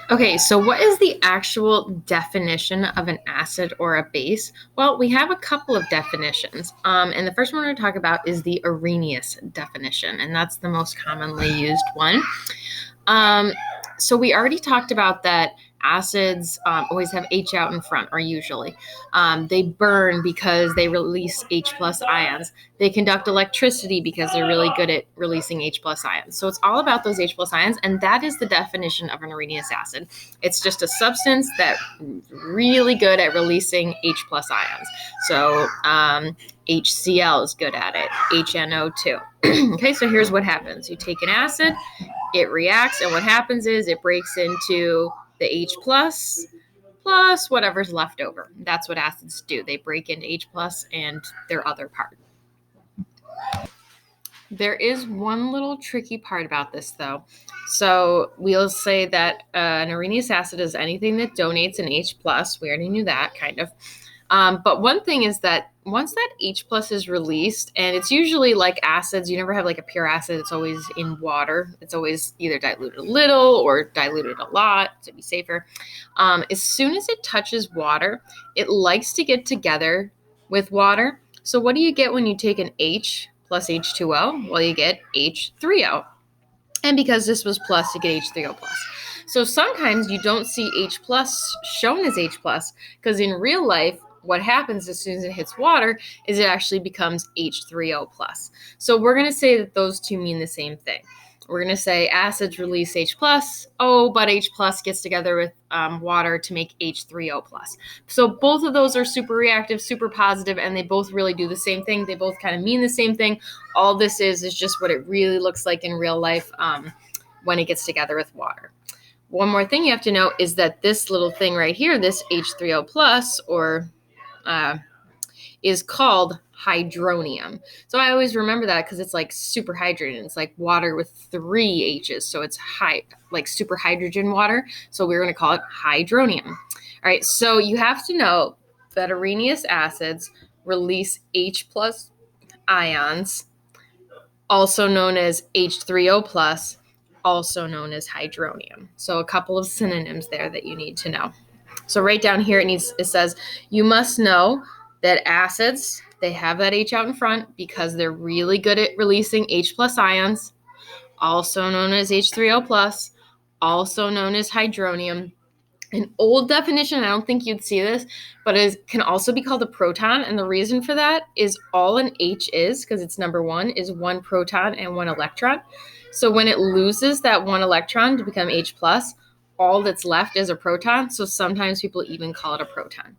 Okay, so what is the actual definition of an acid or a base? Well, we have a couple of definitions. And the first one we're going to talk about is the Arrhenius definition, and that's the most commonly used one. So we already talked about that acids always have H out in front, or usually. They burn because they release H plus ions. They conduct electricity because they're really good at releasing H plus ions. So it's all about those H plus ions, and that is the definition of an Arrhenius acid. It's just a substance that's really good at releasing H plus ions. So HCl is good at it, HNO2. Okay, so here's what happens. You take an acid, it reacts, and what happens is it breaks into the H plus whatever's left over. That's what acids do. They break into H plus and their other part. There is one little tricky part about this, though. So we'll say that an Arrhenius acid is anything that donates an H plus. We already knew that, kind of. But one thing is that once that H plus is released, and it's usually like acids, you never have like a pure acid. It's always in water. It's always either diluted a little or diluted a lot to be safer. As soon as it touches water, it likes to get together with water. So what do you get when you take an H plus H2O? Well, you get H3O. And because this was plus, you get H3O plus. So sometimes you don't see H plus shown as H plus because in real life, what happens as soon as it hits water is it actually becomes H3O plus. So we're going to say that those two mean the same thing. We're going to say acids release H plus, but H plus gets together with water to make H3O plus. So both of those are super reactive, super positive, and they both really do the same thing. They both kind of mean the same thing. All this is just what it really looks like in real life when it gets together with water. One more thing you have to know is that this little thing right here, this H3O plus, is called hydronium. So I always remember that because it's like super hydrogen. It's like water with 3 H's. So it's like super hydrogen water. So we're going to call it hydronium. All right. So you have to know that Arrhenius acids release H plus ions, also known as H3O plus, also known as hydronium. So a couple of synonyms there that you need to know. So right down here, it says you must know that acids, they have that H out in front because they're really good at releasing H plus ions, also known as H3O plus, also known as hydronium. An old definition, I don't think you'd see this, but it can also be called a proton. And the reason for that is all an H is, because it's number one, is 1 proton and 1 electron. So when it loses that 1 electron to become H plus, all that's left is a proton. So sometimes people even call it a proton.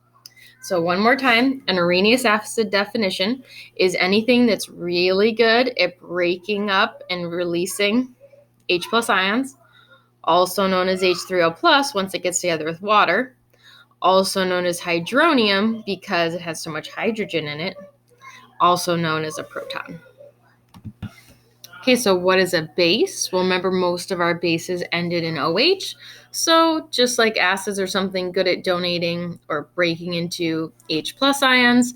So one more time, an Arrhenius acid definition is anything that's really good at breaking up and releasing H plus ions, also known as H3O plus once it gets together with water, also known as hydronium because it has so much hydrogen in it, also known as a proton. Okay, so what is a base? Well, remember most of our bases ended in OH. So just like acids are something good at donating or breaking into H plus ions,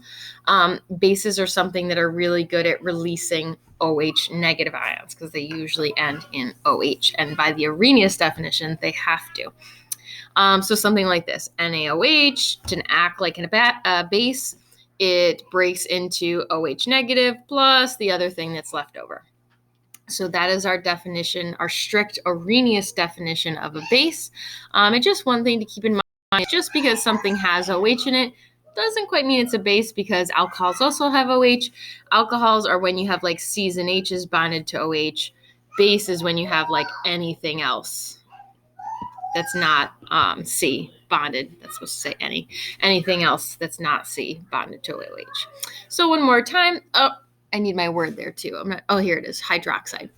bases are something that are really good at releasing OH negative ions because they usually end in OH. And by the Arrhenius definition, they have to. So something like this, NaOH, to act like a base, it breaks into OH negative plus the other thing that's left over. So that is our definition, our strict Arrhenius definition of a base. And just one thing to keep in mind, just because something has OH in it doesn't quite mean it's a base because alcohols also have OH. Alcohols are when you have like C's and H's bonded to OH. Base is when you have like anything else that's not C bonded. That's supposed to say anything else that's not C bonded to OH. So one more time. I need my word there too. Here it is, hydroxide.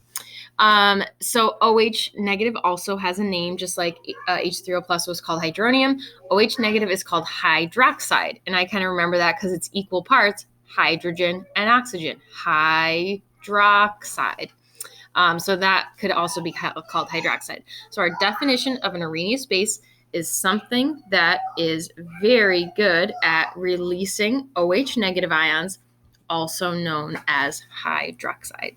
So OH negative also has a name, just like H3O plus was called hydronium. OH negative is called hydroxide. And I kind of remember that because it's equal parts hydrogen and oxygen. Hydroxide. So that could also be called hydroxide. So our definition of an Arrhenius base is something that is very good at releasing OH negative ions, also known as hydroxide.